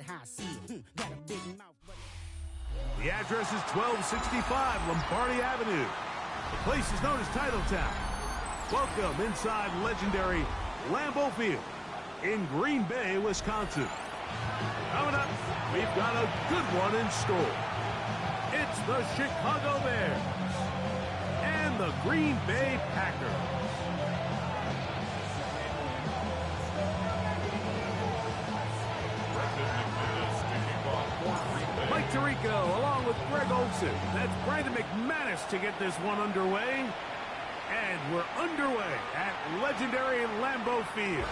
how I see it. Got a big mouth, but... The address is 1265 Lombardi Avenue. The place is known as Titletown. Welcome inside legendary Lambeau Field in Green Bay, Wisconsin. Coming up, we've got a good one in store. It's the Chicago Bears and the Green Bay Packers. Mike Tirico along with Greg Olson. That's Brandon McManus to get this one underway. And we're underway at legendary Lambeau Field.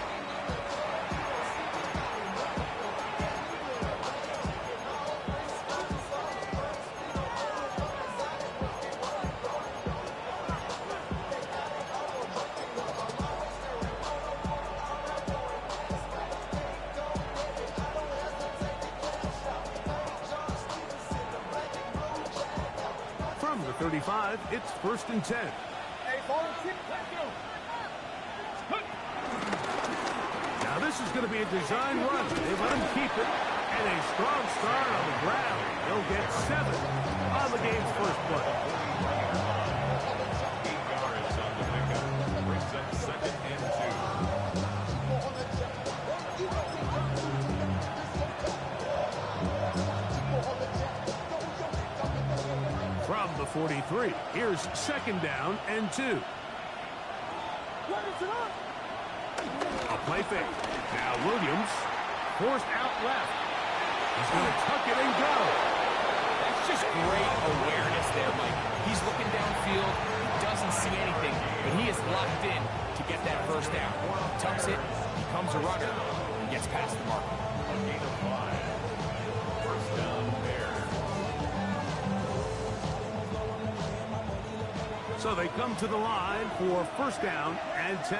From the 35, it's 1st and 10. Now this is going to be a design run. They let him keep it, and a strong start on the ground. They'll get 7 on the game's first play. 8 yards on the pickup. Brings up 2nd and 2. From the 43, here's 2nd down and 2. A play fake. Now Williams forced out left. He's going to tuck it and go. That's just great awareness there, Mike. He's looking downfield. He doesn't see anything, but he is locked in to get that first down. Tucks it, becomes a runner, and gets past the mark. A gain of 5. First down Bears. So they come to the line for 1st down and 10.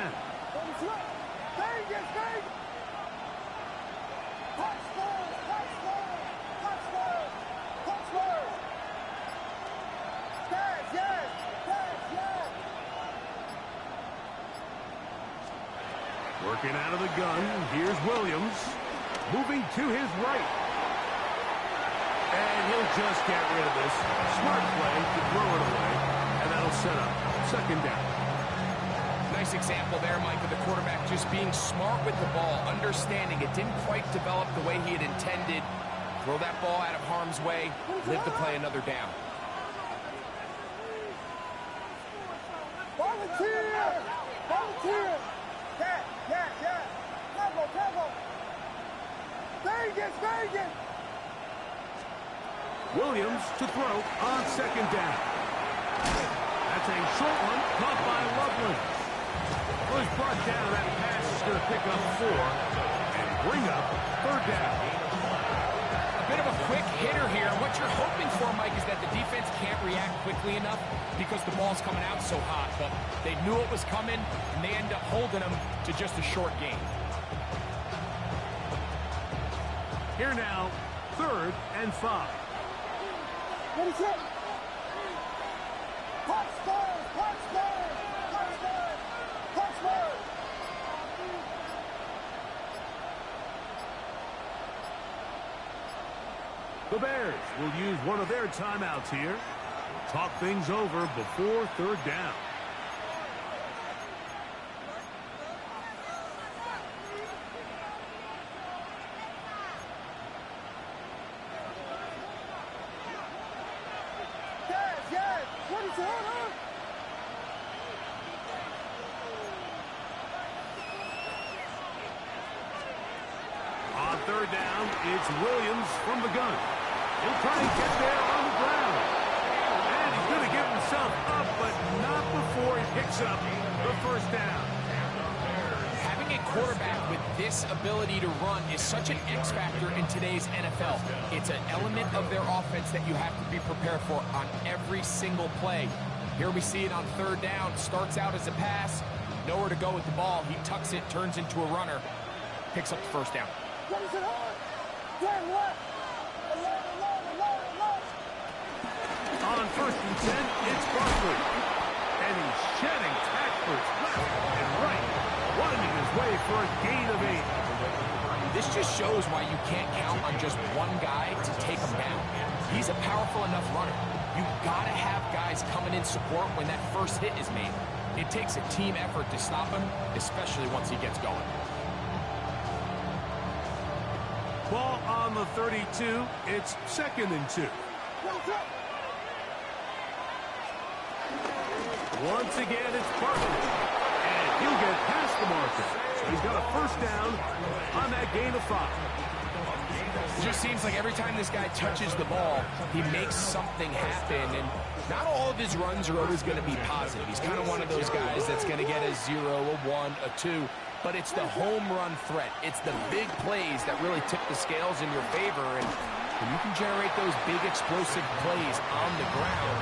Working out of the gun, here's Williams. Moving to his right. And he'll just get rid of this. Smart play to throw it away. And that'll set up 2nd down. Nice example there, Mike, of the quarterback just being smart with the ball, understanding it didn't quite develop the way he had intended. Throw that ball out of harm's way, live to play another down. Volunteer! Volunteer! Vegas! Williams to throw on 2nd down. That's a short one caught by Loveland. Was brought down. That pass is going to pick up 4 and bring up 3rd down. A bit of a quick hitter here. What you're hoping for, Mike, is that the defense can't react quickly enough because the ball's coming out so hot. But they knew it was coming, and they end up holding them to just a short game. Here now, 3rd and 5. What is it? Touchdown! The Bears will use one of their timeouts here. Talk things over before 3rd down. Yes! What is it? On 3rd down, it's Williams from the gun. He'll try and get there on the ground. And he's going to give himself up, but not before he picks up the 1st down. Having a quarterback with this ability to run is such an X factor in today's NFL. It's an element of their offense that you have to be prepared for on every single play. Here we see it on 3rd down. Starts out as a pass. Nowhere to go with the ball. He tucks it, turns into a runner. Picks up the 1st down. What is it on? 10 left. On 1st and 10, it's Barkley. And he's shedding tacklers left and right, winding his way for a gain of 8. This just shows why you can't count on just one guy to take him down. He's a powerful enough runner. You gotta have guys coming in support when that first hit is made. It takes a team effort to stop him, especially once he gets going. Ball on the 32. It's 2nd and 2. Once again, it's Barkley. And he'll get past the marker. So he's got a first down on that gain of 5. It just seems like every time this guy touches the ball, he makes something happen. And not all of his runs are always going to be positive. He's kind of one of those guys that's going to get a 0, a 1, a 2. But it's the home run threat. It's the big plays that really tip the scales in your favor. And when you can generate those big explosive plays on the ground,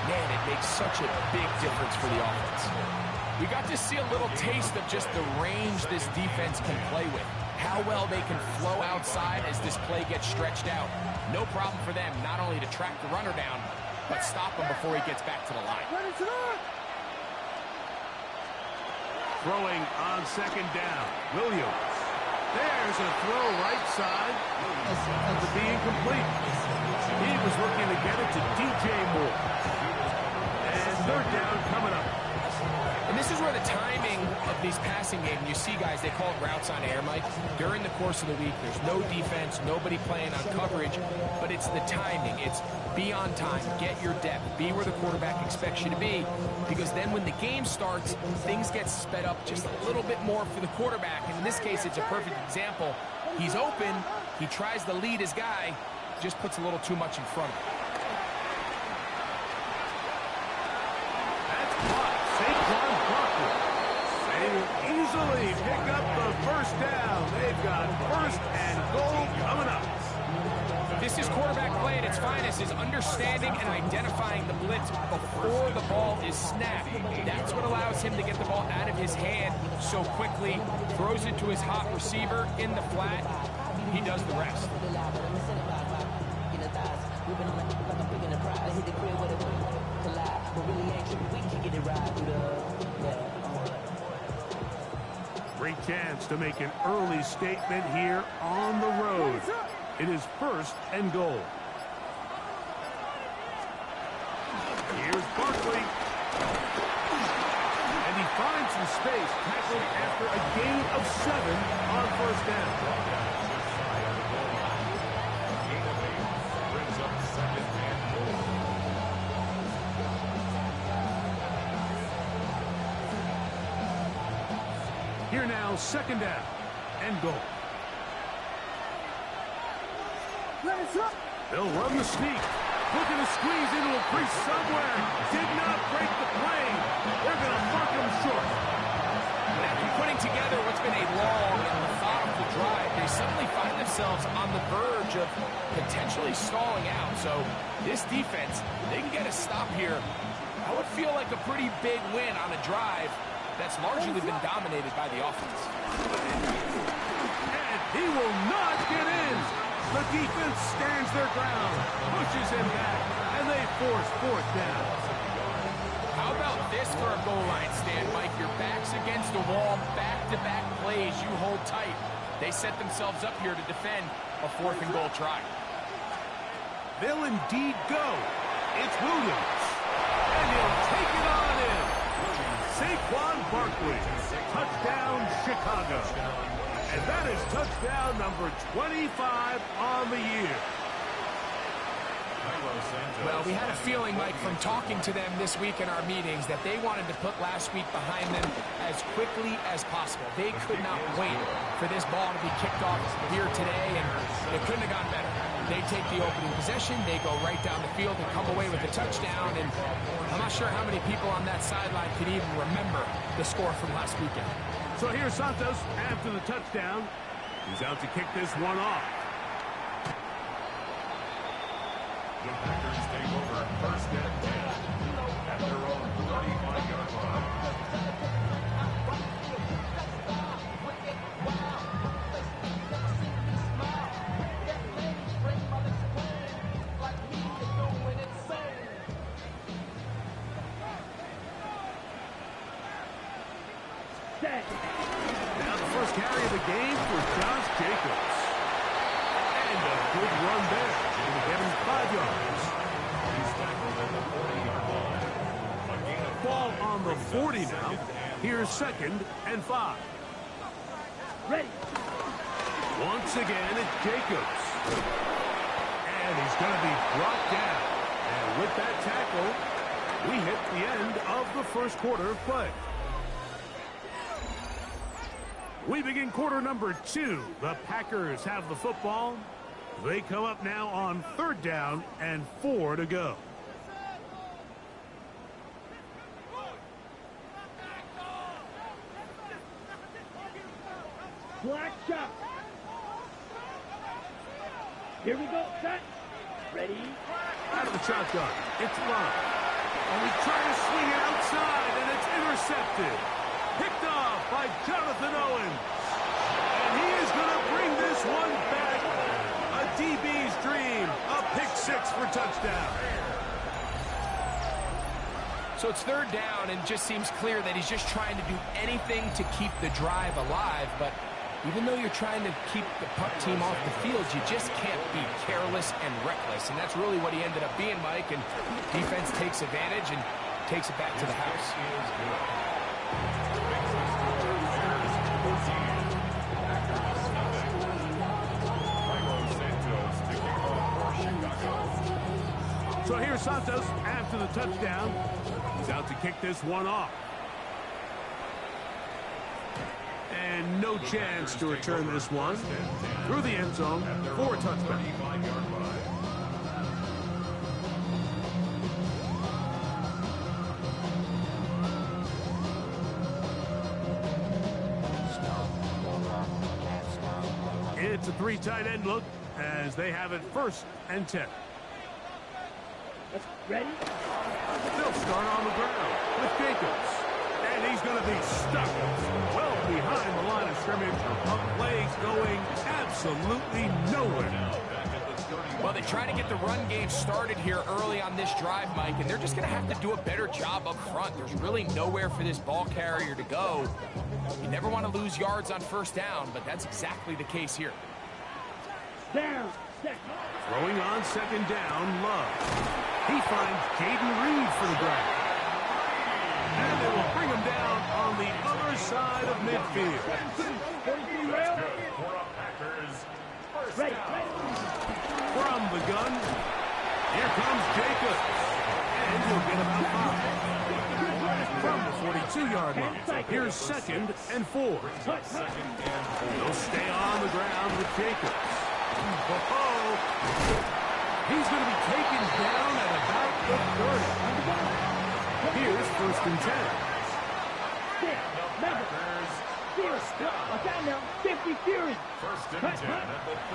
man, it makes such a big difference for the offense. We got to see a little taste of just the range this defense can play with. How well they can flow outside as this play gets stretched out. No problem for them not only to track the runner down, but stop him before he gets back to the line. Throwing on 2nd down. Williams. There's a throw right side. To be incomplete. He was looking to get it to DJ Moore. And 3rd down coming up. And this is where the timing of these passing games, you see guys, they call it routes on air, Mike. During the course of the week, there's no defense, nobody playing on coverage, but it's the timing. It's be on time, get your depth, be where the quarterback expects you to be, because then when the game starts, things get sped up just a little bit more for the quarterback. And in this case, it's a perfect example. He's open, he tries to lead his guy, just puts a little too much in front of him. Easily pick up the first down. They've got 1st and goal coming up. This is quarterback play at its finest, is understanding and identifying the blitz before the ball is snapped. That's what allows him to get the ball out of his hand so quickly, throws it to his hot receiver in the flat. He does the rest. Great chance to make an early statement here on the road. It is 1st and goal. Here's Barkley. And he finds some space, tackled after a gain of 7 on 1st down. Brings up 2nd and goal. Here now, 2nd down and goal. They'll run the sneak. Looking to squeeze into a crease somewhere. Did not break the plane. They're going to mark him short. And after putting together what's been a long and methodical drive, they suddenly find themselves on the verge of potentially stalling out. So this defense, they can get a stop here. That would feel like a pretty big win on a drive that's largely been dominated by the offense. And he will not get in. The defense stands their ground, pushes him back, and they force 4th down. How about this for a goal line stand, Mike? Your back's against the wall, back-to-back plays, you hold tight. They set themselves up here to defend a 4th and goal try. They'll indeed go. It's Williams. And he'll take it on in. Saquon Barkley. Touchdown, Chicago. And that is touchdown number 25 on the year. Well, we had a feeling, Mike, from talking to them this week in our meetings that they wanted to put last week behind them as quickly as possible. They could not wait for this ball to be kicked off here today, and it couldn't have gone better. They take the opening possession, they go right down the field and come away with a touchdown, and I'm not sure how many people on that sideline could even remember the score from last weekend. So here's Santos after the touchdown. He's out to kick this one off. The Packers take over 1st and 10 at their own 35-yard line. carry of the game for Josh Jacobs. And a good run there. Going to get him 5 yards. He's tackled at the 40-yard line. A gain of 5. Ball on the 40 now. Here's 2nd and 5. Ready. Once again, it's Jacobs. And he's going to be brought down. And with that tackle, we hit the end of the first quarter of play. We begin quarter number 2. The Packers have the football. They come up now on 3rd down and 4 to go. Black shot. Here we go. Set. Ready. Out of the shotgun. It's Love. And we try to swing it outside, and it's intercepted. Picked off by Jonathan Owens. And he is going to bring this one back. A DB's dream. A pick 6 for touchdown. So it's 3rd down, and it just seems clear that he's just trying to do anything to keep the drive alive. But even though you're trying to keep the puck team off the field, you just can't be careless and reckless. And that's really what he ended up being, Mike. And defense takes advantage and takes it back to the house. So here's Santos after the touchdown. He's out to kick this one off. And no chance to return this one through the end zone for a touchdown. It's a 3 tight end look as they have it 1st and 10. Ready. They'll start on the ground with Jacobs. And he's going to be stuck well behind the line of scrimmage. A play going absolutely nowhere. Well, they try to get the run game started here early on this drive, Mike, and they're just going to have to do a better job up front. There's really nowhere for this ball carrier to go. You never want to lose yards on 1st down, but that's exactly the case here. Down. Throwing on 2nd down, Love. He finds Jaden Reed for the grab. And they will bring him down on the other side of midfield. Ready. From the gun, here comes Jacobs. And he'll get about 5. From the 42-yard line, here's 2nd and 4. They'll stay on the ground with Jacobs. He's going to be taken down at about the 30. Here's 1st and 10.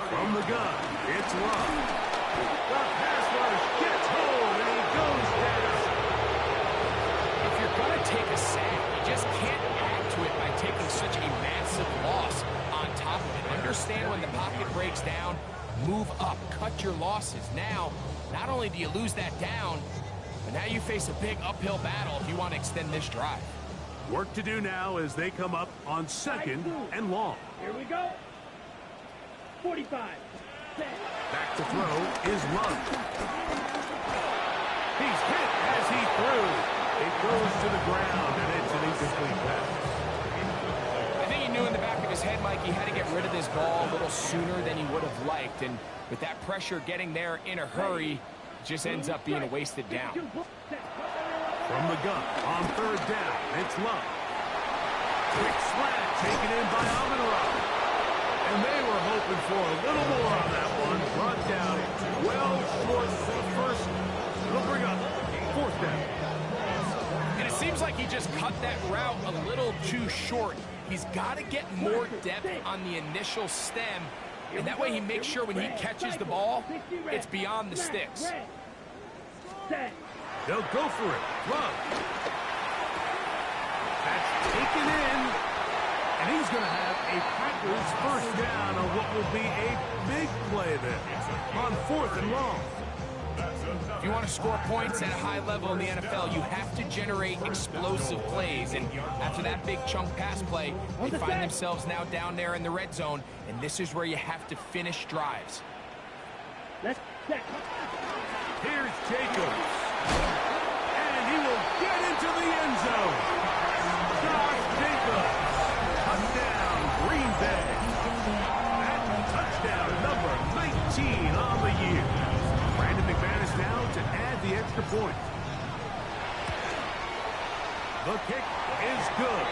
From the gun, it's Love. The pass rush gets hold, and he goes down. If you're going to take a sack, you just can't add to it by taking such a massive loss on top of it. Understand when the pocket breaks down, move up, cut your losses. Now, not only do you lose that down, but now you face a big uphill battle if you want to extend this drive. Work to do now as they come up on 2nd and long. Here we go. 45. Back to throw is Love. He's hit as he threw. It goes to the ground, and it's an incomplete pass. I think he knew in the back of his head, Mike, he had to get rid of this ball a little sooner than he would have liked. And with that pressure getting there in a hurry, it just ends up being a wasted down. From the gun on 3rd down, it's Love. Quick slant taken in by Amenra. And they were hoping for a little more on that one. Brought down well short for the 1st. It'll bring up 4th down. And it seems like he just cut that route a little too short. He's got to get more depth on the initial stem, and that way he makes sure when he catches the ball, it's beyond the sticks. They'll go for it. Love. That's taken in, and he's going to have a Packers 1st down on what will be a big play there on 4th and long. If you want to score points at a high level in the NFL, you have to generate explosive plays. And after that big chunk pass play, they find themselves now down there in the red zone, and this is where you have to finish drives. Let's check. Here's Jacobs. And he will get into the end zone. Josh Jacobs. Touchdown, Green Bay. That's touchdown number 19 on the year. Brandon McManus now to add the extra point. The kick is good.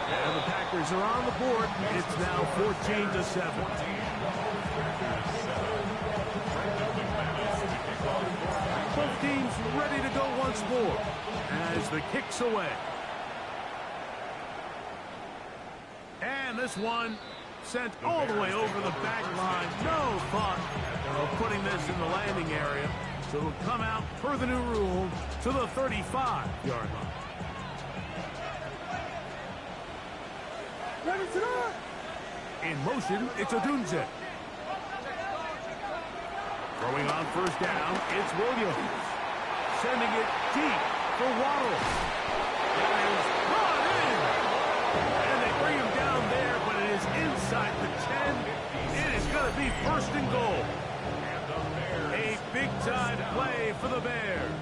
And the Packers are on the board. It's now 14-7. Both teams ready to go once more as the kick's away. And this one sent all the way over the back line. No thought of putting this in the landing area. So it'll come out per the new rule to the 35-yard line. In motion, it's Odunze. Throwing on first down, it's Williams. Sending it deep for Waddle. That is brought in. And they bring him down there, but it is inside the 10. It is going to be first and goal. A big-time play for the Bears.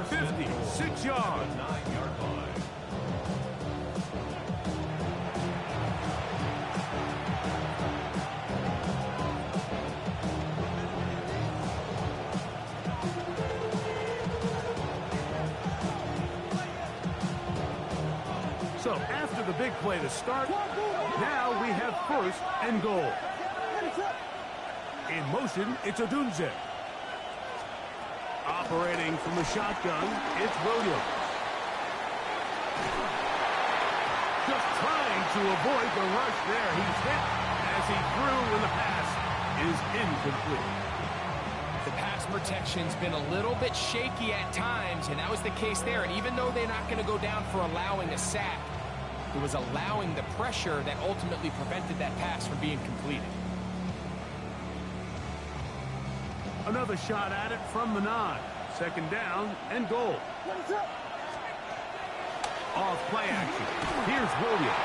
56 yards. So after the big play to start, now we have first and goal. In motion, it's Odunze. Operating from the shotgun, it's Williams. Just trying to avoid the rush there. He's hit as he threw when the pass is incomplete. The pass protection's been a little bit shaky at times, and that was the case there. And even though they're not going to go down for allowing a sack, it was allowing the pressure that ultimately prevented that pass from being completed. Another shot at it from the 9. Second down and goal. Off play action. Here's Williams.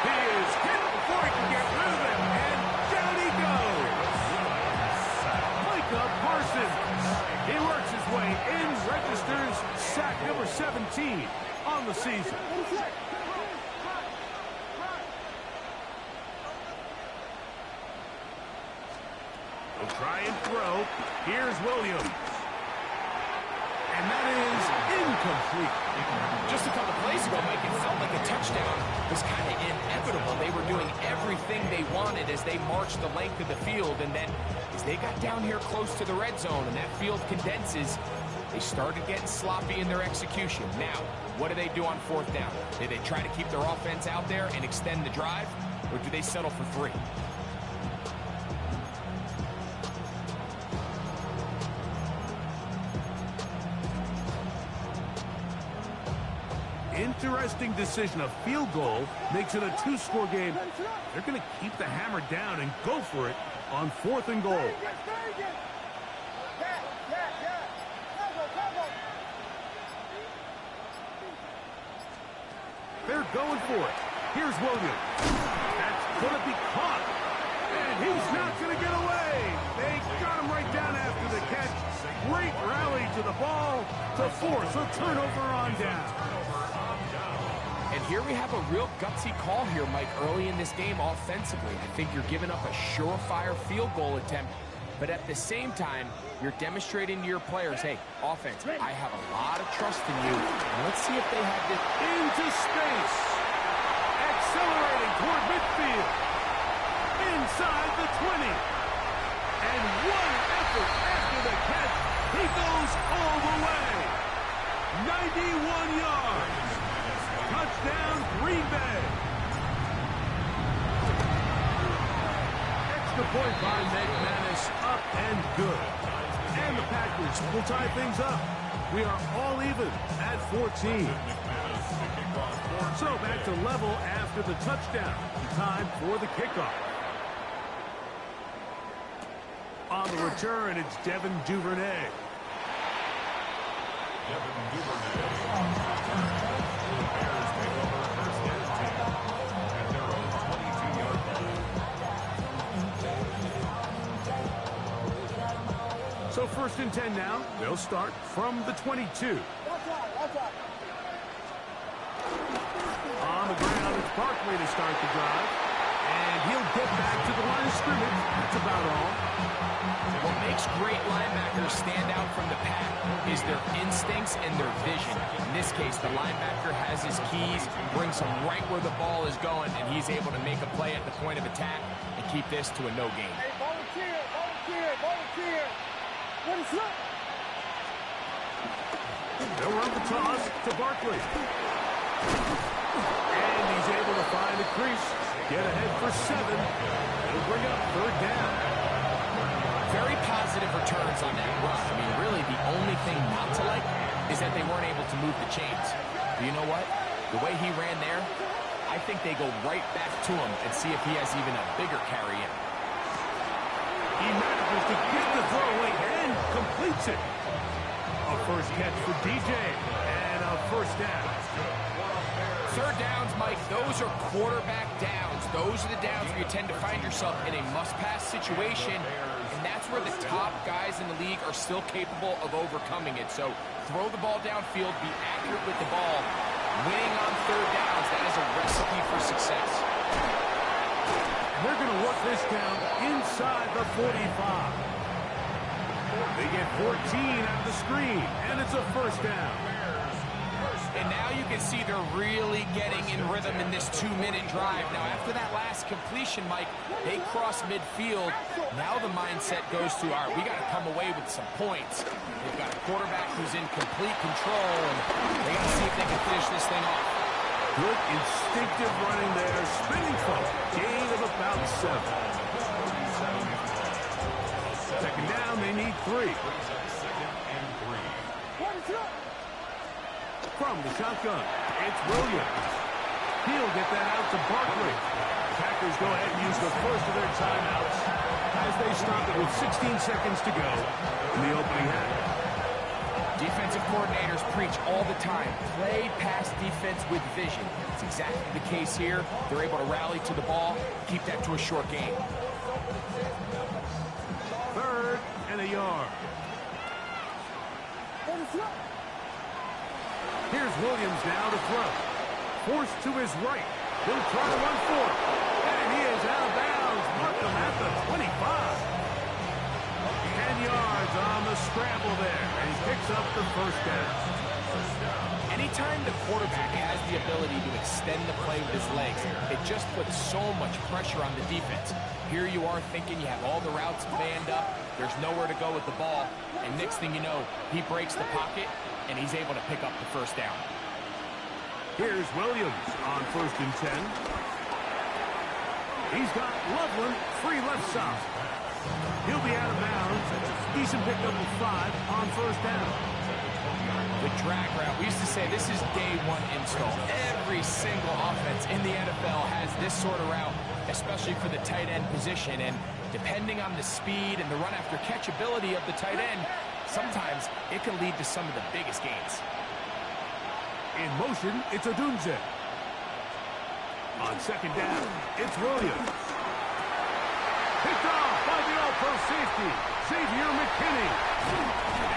He is hit before he can get rid of it, and down he goes. Micah Parsons. He works his way in, registers sack number 17 on the season. We'll try and throw. Here's Williams. And that is incomplete. Just a couple plays ago, Mike, it felt like a touchdown was kind of inevitable. They were doing everything they wanted as they marched the length of the field. And then as they got down here close to the red zone and that field condenses, they started getting sloppy in their execution. Now, what do they do on fourth down? Do they try to keep their offense out there and extend the drive? Or do they settle for 3? Interesting decision. A field goal makes it a 2-score game. They're going to keep the hammer down and go for it on fourth and goal. They're going for it. Here's Williams. That's going to be caught. And he's not going to get away. They got him right down after the catch. Great rally to the ball to force a turnover on down. And here we have a real gutsy call here, Mike, early in this game offensively. I think you're giving up a surefire field goal attempt, but at the same time, you're demonstrating to your players, hey, offense, I have a lot of trust in you. And let's see if they have this. Into space. Accelerating toward midfield. Inside the 20. And one effort after the catch. He goes all the way. 91 yards. Touchdown, Green Bay. Extra point by McManus, up and good. And the Packers will tie things up. We are all even at 14. So back to level after the touchdown. Time for the kickoff. On the return, it's Devin Duvernay. So 1st and 10 now. They'll start from the 22. On the ground, it's Barkley to start the drive. And he'll get back to the line of scrimmage. That's about all. What makes great linebackers stand out from the pack is their instincts and their vision. In this case, the linebacker has his keys, brings him right where the ball is going, and he's able to make a play at the point of attack and keep this to a no gain. Hey, volunteer. What is up? They'll run the toss to Barkley. And he's able to find a crease. Get ahead for 7. It'll bring up 3rd down. Very positive returns on that run. I mean, really, the only thing not to like is that they weren't able to move the chains. But you know what? The way he ran there, I think they go right back to him and see if he has even a bigger carry in. He manages to get the throw away and completes it. A first catch for DJ and a 1st down. 3rd downs, Mike, those are quarterback downs. Those are the downs where you tend to find yourself in a must-pass situation, and that's where the top guys in the league are still capable of overcoming it. So throw the ball downfield, be accurate with the ball. Winning on 3rd downs, that is a recipe for success. They're going to work this down inside the 45. They get 14 out of the screen, and it's a 1st down. And now you can see they're really getting in rhythm in this 2-minute drive. Now, after that last completion, Mike, they cross midfield. Now the mindset goes to, all right, we got to come away with some points. They've got a quarterback who's in complete control, and they got to see if they can finish this thing off. Good instinctive running there. Spinning forward. Gain of about 7. 2nd down, they need 3. From the shotgun, it's Williams. He'll get that out to Barkley. The Packers go ahead and use the first of their timeouts as they stop it with 16 seconds to go in the opening half. Defensive coordinators preach all the time, play pass defense with vision. It's exactly the case here. They're able to rally to the ball, keep that to a short game. 3rd and a yard. Here's Williams now to throw. Forced to his right. He'll try to run for it. And he is out of bounds. Mark him at the 25. 10 yards on the scramble there. And he picks up the 1st down. Anytime the quarterback has the ability to extend the play with his legs, it just puts so much pressure on the defense. Here you are thinking you have all the routes manned up. There's nowhere to go with the ball. And next thing you know, he breaks the pocket, and he's able to pick up the 1st down. Here's Williams on 1st and 10. He's got Loveland free left side. He'll be out of bounds. Decent pickup of 5 on 1st down. The drag route, we used to say this is day 1 install. Every single offense in the NFL has this sort of route, especially for the tight end position. And depending on the speed and the run after catch ability of the tight end, sometimes it can lead to some of the biggest gains. In motion, it's Odunze. On 2nd down, it's Williams. Picked off by the all-pro safety, Xavier McKinney.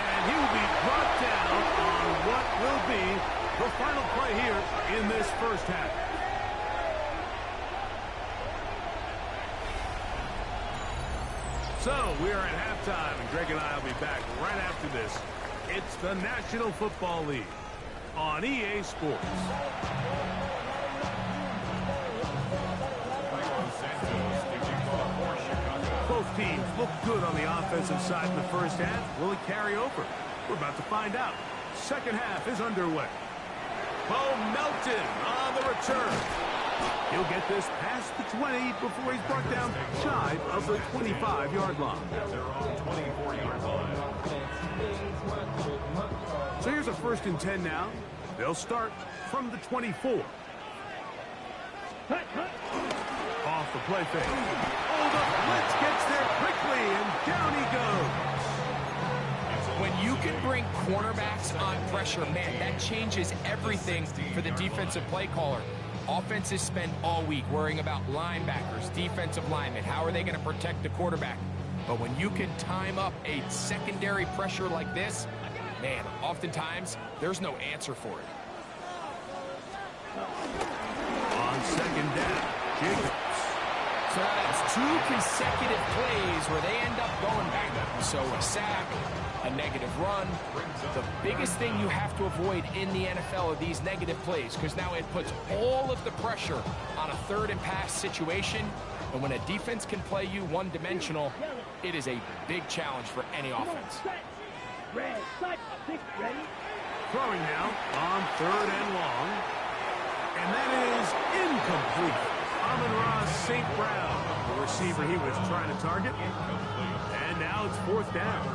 And he will be brought down on what will be the final play here in this 1st half. So, we are at halftime, and Greg and I will be back right after this. It's the National Football League on EA Sports. Both teams look good on the offensive side in the 1st half. Will it carry over? We're about to find out. 2nd half is underway. Bo Melton on the return. He'll get this past the 20 before he's brought down shy of the 25-yard line. So here's a 1st and 10 now. They'll start from the 24. Off the play fake. Oh, the blitz gets there quickly, and down he goes. When you can bring scoring cornerbacks on pressure, man, that changes everything for the defensive play caller. Offenses spend all week worrying about linebackers, defensive linemen. How are they going to protect the quarterback? But when you can time up a secondary pressure like this, man, oftentimes there's no answer for it. On second down, Jacobs. So that's 2 consecutive plays where they end up going back. So a sack, a negative run. The biggest thing you have to avoid in the NFL are these negative plays, because now it puts all of the pressure on a third and pass situation. And when a defense can play you one-dimensional, it is a big challenge for any offense. Throwing now on third and long. And that is incomplete. Amon-Ra St. Brown, the receiver he was trying to target. And now it's fourth down.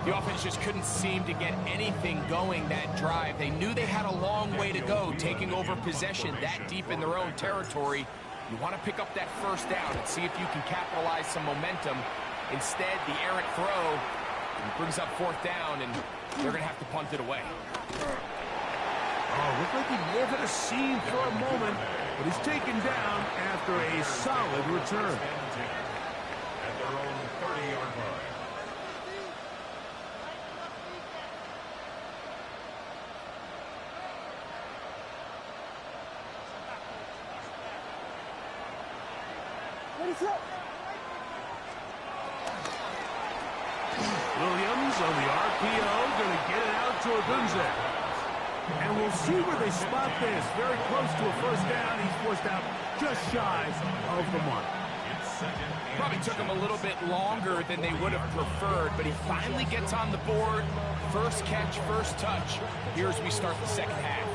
The offense just couldn't seem to get anything going that drive. They knew they had a long way to go, taking over possession that deep in their own territory. You want to pick up that first down and see if you can capitalize some momentum. Instead, the errant throw brings up fourth down, and they're going to have to punt it away. Oh, looked like he lived at a scene for a moment, but he's taken down after a solid return. At their own 30-yard line. Williams on the RPO, going to get it out to Agunze. And we'll see where they spot this. Very close to a first down. He's forced out just shy of the mark. Probably took him a little bit longer than they would have preferred, but he finally gets on the board. First catch, first touch. Here's we start the second half.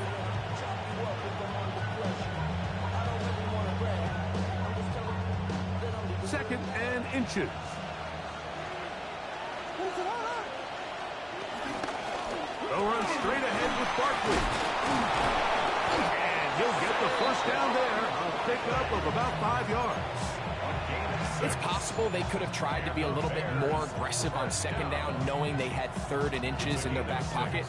Second and inches. They'll run straight ahead with Barkley. And he'll get the first down there. A pickup of about 5 yards. It's possible they could have tried to be a little bit more aggressive on second down, knowing they had third and inches in their back pocket.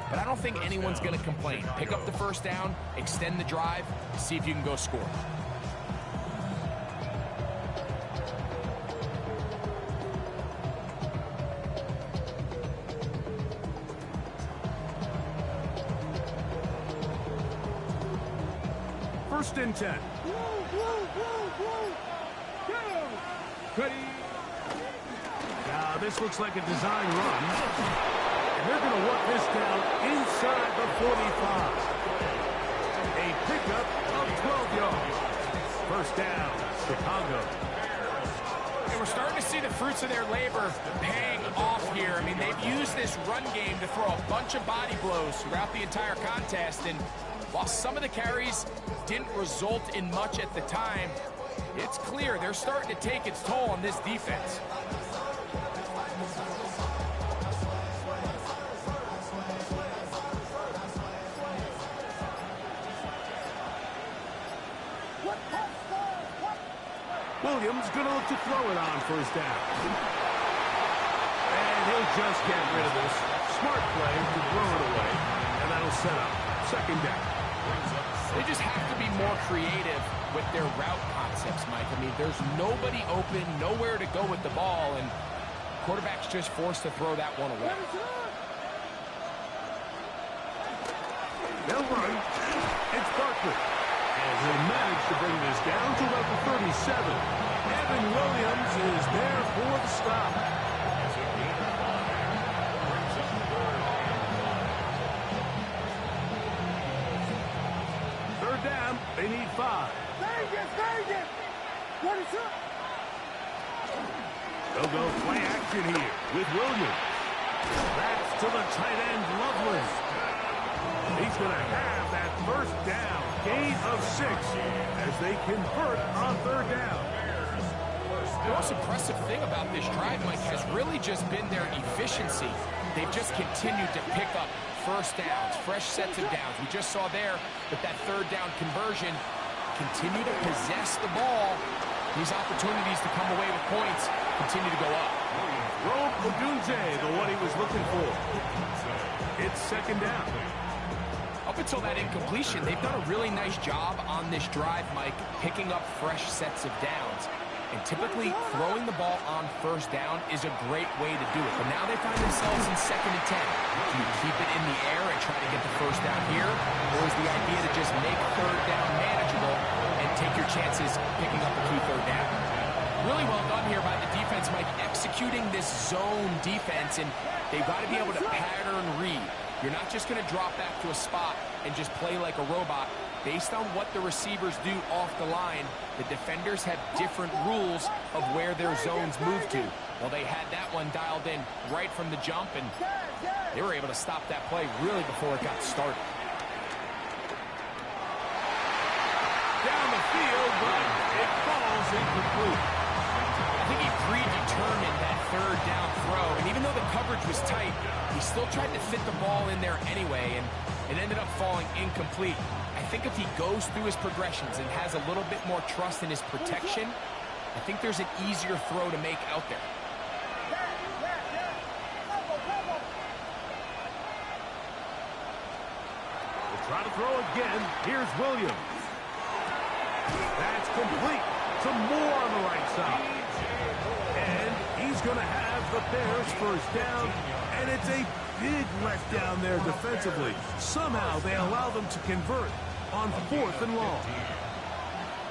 But I don't think anyone's going to complain. Pick up the first down, extend the drive, see if you can go score. First and 10. Now, this looks like a design run. And they're going to walk this down inside the 45. A pickup of 12 yards. First down, Chicago. And we're starting to see the fruits of their labor paying off here. I mean, they've used this run game to throw a bunch of body blows throughout the entire contest. And while some of the carries didn't result in much at the time, it's clear they're starting to take its toll on this defense. Williams going to look to throw it on first down. And he'll just get rid of this. Smart play to throw it away. And that'll set up second down. They just have to be more creative with their route concepts, Mike. I mean, there's nobody open, nowhere to go with the ball, and quarterback's just forced to throw that one away. They'll run. It's Barkley. And he'll manage to bring this down to about the 37. Evan Williams is there for the stop. Third down, they need 5. They'll go play action here with Williams. That's to the tight end, Loveland. He's going to have that first down, gain of 6, as they convert on third down. The most impressive thing about this drive, Mike, has really just been their efficiency. They've just continued to pick up first downs, fresh sets of downs. We just saw there with that third down conversion, continue to possess the ball. These opportunities to come away with points continue to go up. Rome Odunze, the one he was looking for. It's second down. Up until that incompletion, they've done a really nice job on this drive, Mike, picking up fresh sets of downs. And typically, throwing the ball on first down is a great way to do it. But now they find themselves in 2nd and 10. Do you keep it in the air and try to get the first down here? Or is the idea to just make third down manageable and take your chances picking up a key third down? Really well done here by the defense, Mike, executing this zone defense. And they've got to be able to pattern read. You're not just going to drop back to a spot and just play like a robot. Based on what the receivers do off the line, the defenders have different rules of where their zones move to. Well, they had that one dialed in right from the jump, and they were able to stop that play really before it got started. Down the field, but it falls incomplete. I think he predetermined that third down throw, and even though the coverage was tight, he still tried to fit the ball in there anyway, and it ended up falling incomplete. I think if he goes through his progressions and has a little bit more trust in his protection, I think there's an easier throw to make out there. We'll try to throw again. Here's Williams. That's complete. Some more on the right side. And he's going to have the Bears first down, and it's a big letdown there defensively. Somehow they allow them to convert on 4th and long.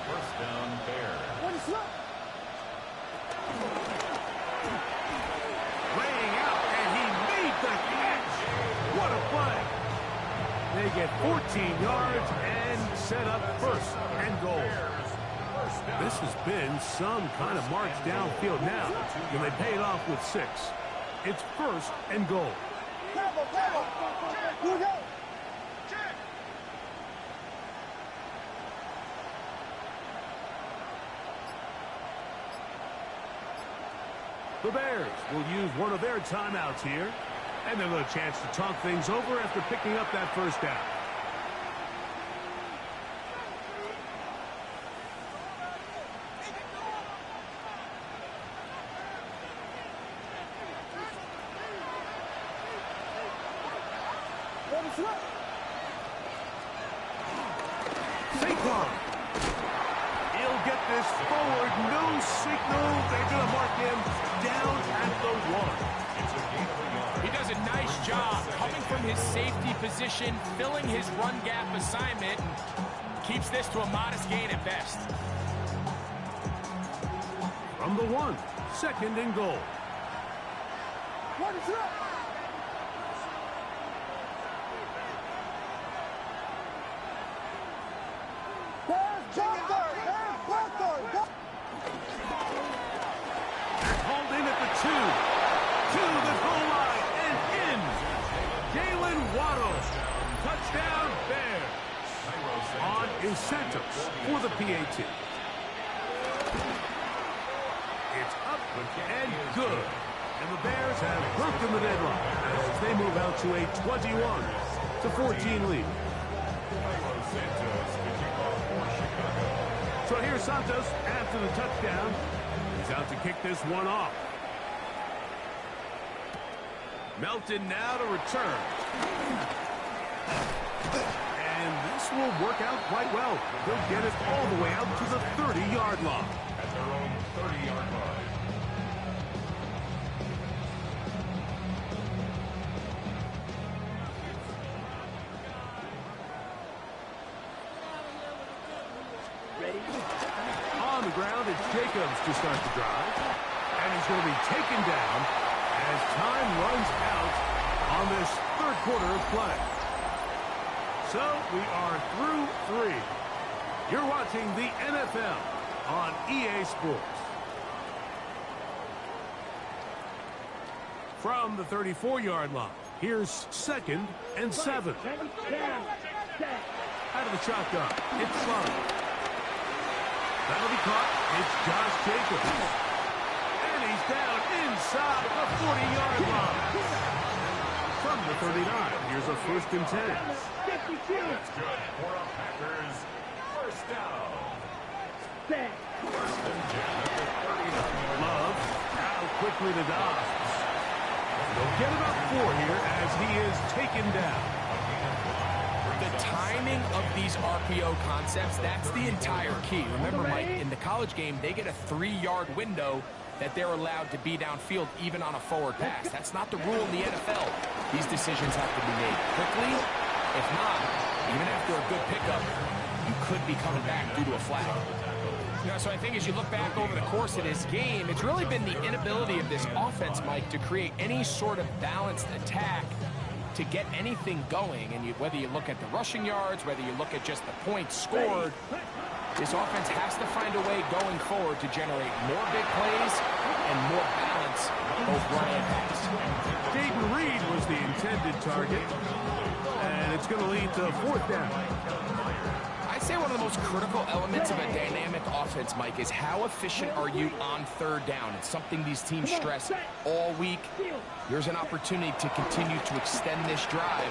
First down, Bears. Laying out, and he made the catch. What a play. They get 14 yards and set up 1st and goal. This has been some kind of march downfield now, and they pay it off with 6. It's 1st and goal. The Bears will use one of their timeouts here, and they'll get a chance to talk things over after picking up that first down. Saquon. He'll get this forward. No signal. They're going to mark him down at the 1. He does a nice job coming from his safety position, filling his run gap assignment, and keeps this to a modest gain at best. From the 1, 2nd and goal. Hauled in at the 2. To the goal line and in. Jalen Waddle. Touchdown Bears. On Santos for the PAT. It's up and good. And the Bears have broken the deadlock as they move out to a 21-14 lead. So here's Santos after the touchdown. He's out to kick this one off. Melton now to return. And this will work out quite well. They'll get it all the way out to the 30-yard line. At their own 30-yard line. On the ground, it's Jacobs to start the drive. And he's going to be taken down as time runs out on this 3rd quarter of play. So we are through 3. You're watching the NFL on EA Sports. From the 34-yard line, here's 2nd and 7. Out of the shotgun, it's Sloan. That'll be caught. It's Josh Jacobs. And he's down inside the 40-yard line. From the 39, here's a 1st and 10. That's good for a Packers first down. First and 10 at the 39. Love, out quickly to Dobbs. get about 4 here as he is taken down. The timing of these RPO concepts, that's the entire key. Remember, Mike, in the college game, they get a 3-yard window that they're allowed to be downfield even on a forward pass. That's not the rule in the NFL. These decisions have to be made quickly. If not, even after a good pickup, you could be coming back due to a flag. You know, so I think as you look back over the course of this game, it's really been the inability of this offense, Mike, to create any sort of balanced attack to get anything going. And whether you look at the rushing yards, whether you look at just the points scored, this offense has to find a way going forward to generate more big plays and more balance, both run and pass. Jaden Reed was the intended target, and it's going to lead to 4th down. I'd say one of the most critical elements of a dynamic offense, Mike, is how efficient are you on 3rd down. It's something these teams stress all week. Here's an opportunity to continue to extend this drive.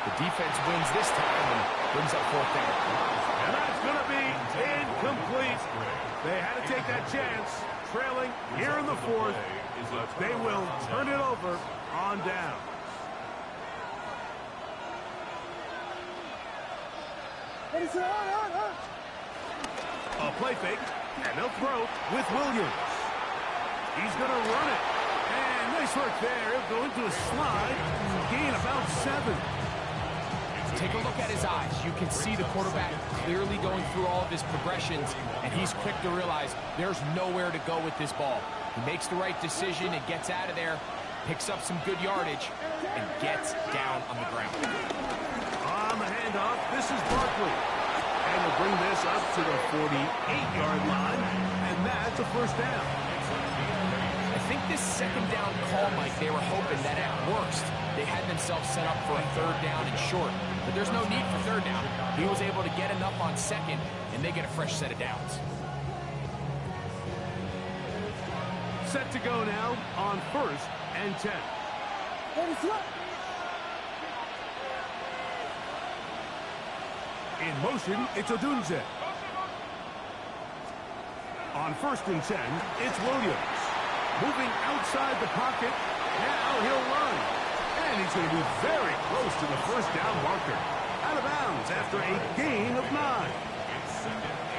The defense wins this time and brings up 4th down. And that's going to be incomplete. They had to take that chance, trailing here in the 4th. They will turn it over on down. A play fake, and they'll throw with Williams. He's going to run it. And nice work there. He'll go into a slide, gain about 7. Take a look at his eyes. You can see the quarterback clearly going through all of his progressions, and he's quick to realize there's nowhere to go with this ball. He makes the right decision and gets out of there, picks up some good yardage, and gets down on the ground. On the handoff, this is Barkley. And they'll bring this up to the 48-yard line, and that's a 1st down. I think this 2nd down call, Mike, they were hoping that at worst they had themselves set up for a 3rd down and short. But there's no need for 3rd down. He was able to get enough on 2nd, and they get a fresh set of downs. Set to go now on 1st and 10. In motion, it's Odunze. On 1st and 10, it's Williams. Moving outside the pocket. Now he'll run. And he's going to be very close to the 1st down marker. Out of bounds after a gain of 9.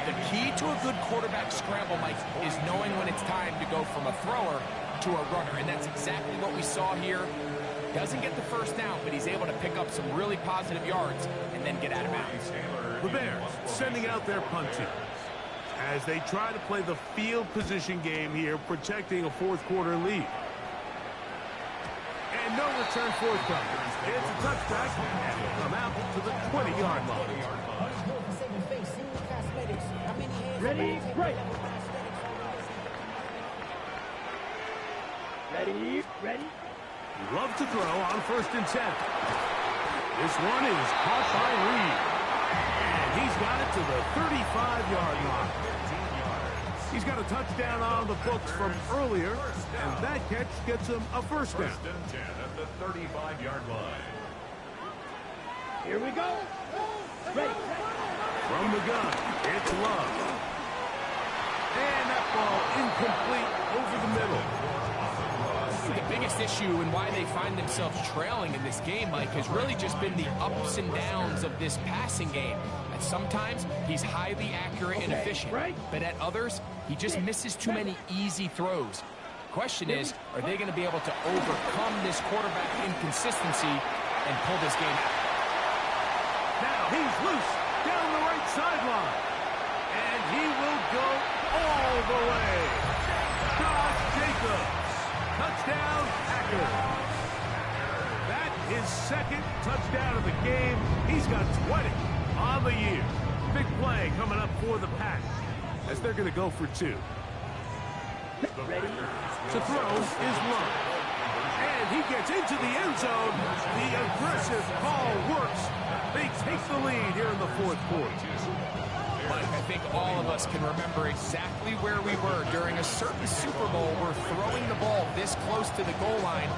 The key to a good quarterback scramble, Mike, is knowing when it's time to go from a thrower to a runner. And that's exactly what we saw here. Doesn't get the 1st down, but he's able to pick up some really positive yards and then get out of bounds. The Bears sending out their punt team as they try to play the field position game here, protecting a 4th quarter lead. And no return forthcoming. It's a touchback, and will come out to the 20-yard line. Ready, break. Ready, ready. Love to throw on 1st and 10. This one is caught by Reed. And he's got it to the 35-yard line. He's got a touchdown on the books from earlier, and that catch gets him a 1st down. 1st and 10 at the 35-yard line. Here we go. Ready. From the gun, it's Love. And that ball incomplete over the middle. The biggest issue and why they find themselves trailing in this game, Mike, has really just been the ups and downs of this passing game. And sometimes he's highly accurate and efficient, but at others, he just misses too many easy throws. Question is, are they going to be able to overcome this quarterback inconsistency and pull this game out? Now he's loose down the right sideline. And he will go all the way. Josh Jacobs. Touchdown, Packers. That is 2nd touchdown of the game. He's got 20 on the year. Big play coming up for the Pack as they're going to go for 2. Ready. To throw is Love. And he gets into the end zone. The aggressive call works. They take the lead here in the 4th quarter. Mike, I think all of us can remember exactly where we were during a certain Super Bowl where throwing the ball this close to the goal line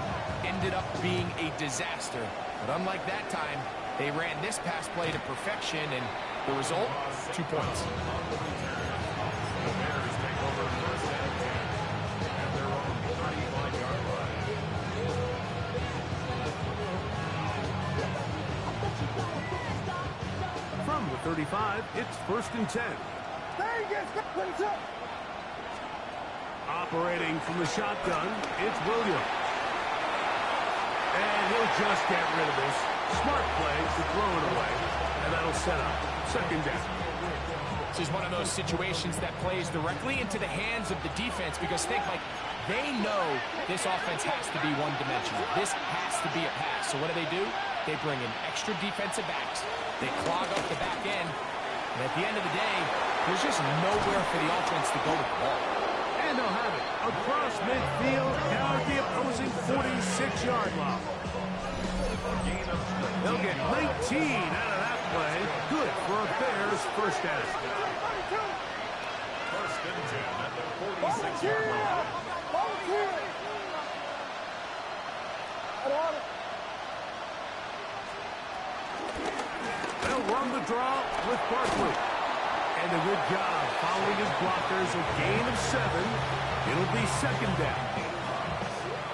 ended up being a disaster. But unlike that time, they ran this pass play to perfection, and the result, 2 points. The Bears take over 1st and 10 at their own 35-yard line. 35. It's 1st and 10. Operating from the shotgun, it's Williams. And he'll just get rid of this. Smart play to throw it away. And that'll set up 2nd down. This is one of those situations that plays directly into the hands of the defense because think, like, they know this offense has to be one-dimensional. This has to be a pass. So what do? They bring in extra defensive backs. They clog up the back end. And at the end of the day, there's just nowhere for the offense to go with the ball. And they'll have it across midfield down at the opposing 46-yard line. They'll get 19 out of that play. Good for a Bears 1st down. 1st and 10 at the 46-yard line. They'll run the draw with Barkley. And a good job following his blockers. A gain of 7. It'll be 2nd down.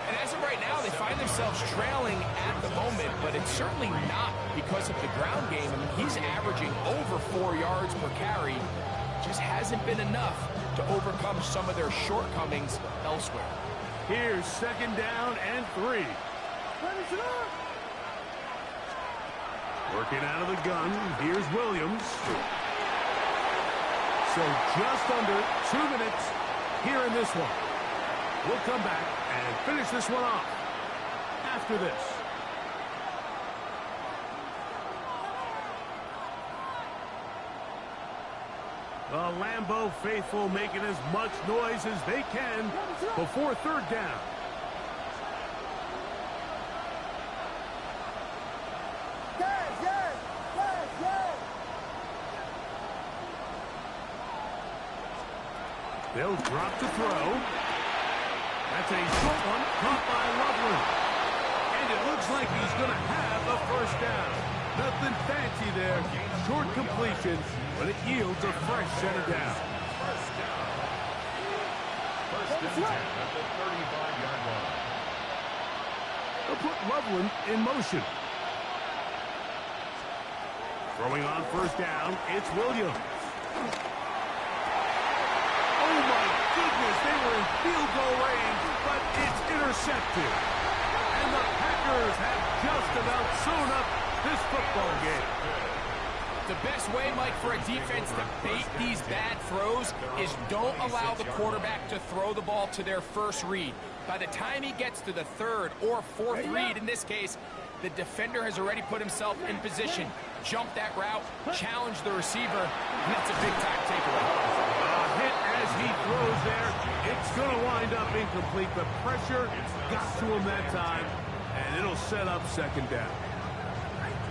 And as of right now, they find themselves trailing at the moment, but it's certainly not because of the ground game. I mean, he's averaging over 4 yards per carry. Just hasn't been enough to overcome some of their shortcomings elsewhere. Here's 2nd down and 3. Working out of the gun, here's Williams. So just under 2 minutes here in this one. We'll come back and finish this one off after this. The Lambeau faithful making as much noise as they can before 3rd down. They'll drop to throw. That's a short one caught by Loveland. And it looks like he's going to have a 1st down. Nothing fancy there. Short completion, but it yields a fresh set of down. 1st and 10 at the 35-yard line. They'll put Loveland in motion. Throwing on 1st down, it's Williams. Oh, my goodness, they were in field goal range, but it's intercepted. And the Packers have just about sewn up this football game. The best way, Mike, for a defense to bait these bad throws is don't allow the quarterback to throw the ball to their 1st read. By the time he gets to the 3rd or 4th read, in this case, the defender has already put himself in position, jumped that route, challenged the receiver, and that's a big-time takeaway. Hit as he throws there. It's going to wind up incomplete. The pressure got to him that time, and it'll set up 2nd down.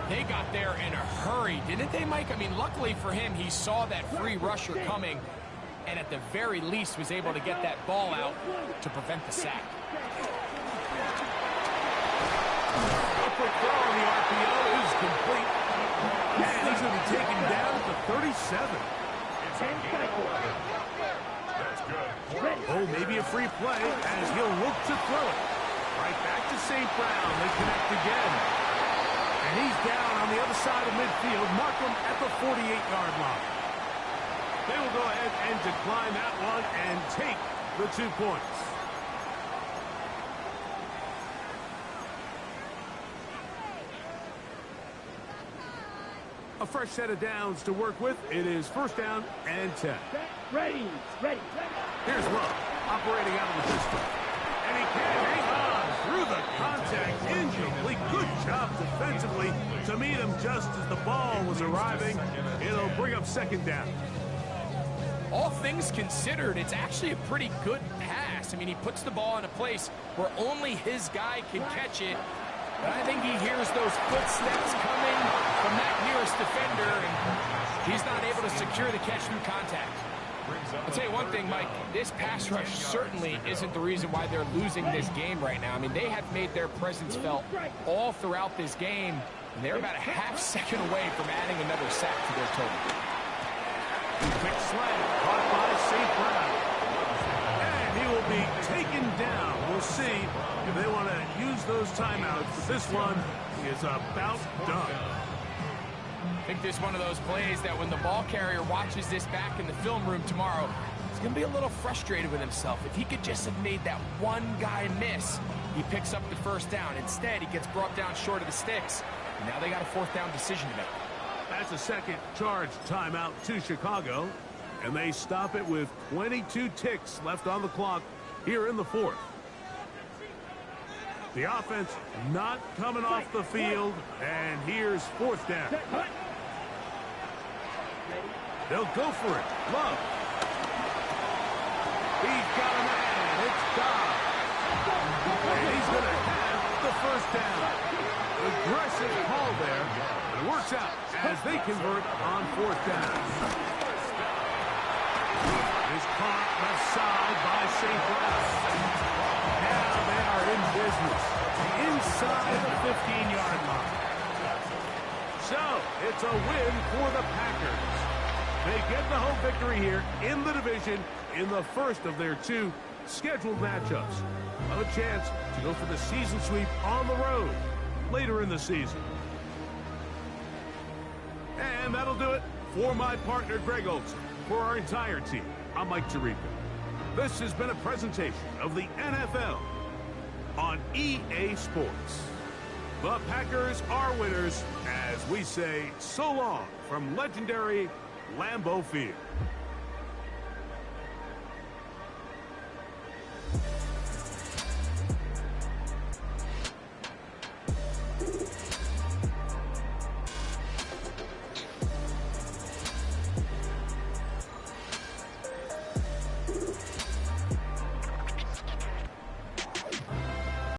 They got there in a hurry, didn't they, Mike? I mean, luckily for him, he saw that free rusher coming, and at the very least was able to get that ball out to prevent the sack. Upward throw on the RPO is complete. And he's going to be taken down at the 37. That's good. Oh, maybe a free play as he'll look to throw it. Right back to St. Brown. They connect again. And he's down on the other side of midfield. Markham at the 48-yard line. They will go ahead and decline that one and take the 2 points. A fresh set of downs to work with. It is 1st down and 10. Ready. Here's Love, operating out of the pistol. And he can't hang on through the contact. Incomplete. Good job defensively to meet him just as the ball was arriving. It'll bring up 2nd down. All things considered, it's actually a pretty good pass. I mean, he puts the ball in a place where only his guy can catch it. But I think he hears those footsteps coming from that nearest defender, and he's not able to secure the catch through contact. I'll tell you one thing, Mike, this pass rush certainly isn't the reason why they're losing this game right now. I mean, they have made their presence felt all throughout this game, and they're about a half second away from adding another sack to their total. Quick slant, caught by St. Brown. And he will be taken down. We'll see if they want to use those timeouts. But this one is about done. think this is one of those plays that when the ball carrier watches this back in the film room tomorrow, he's going to be a little frustrated with himself. If he could just have made that one guy miss, he picks up the first down. Instead, he gets brought down short of the sticks. And now they got a fourth down decision to make. That's a second charge timeout to Chicago. And they stop it with 22 ticks left on the clock here in the fourth. The offense not coming off the field. And here's fourth down. They'll go for it. Love. He's got a man. It's Dobbs. And he's going to have the first down. Aggressive call there. It works out as they convert on fourth down. Is caught left side by St. Brown. Now they are in business. Inside the 15-yard line. So, it's a win for the Packers. They get the home victory here in the division in the first of their two scheduled matchups. A chance to go for the season sweep on the road later in the season. And that'll do it for my partner, Greg Olson. For our entire team, I'm Mike Tirico. This has been a presentation of the NFL on EA Sports. The Packers are winners as we say so long from legendary Lambeau Field.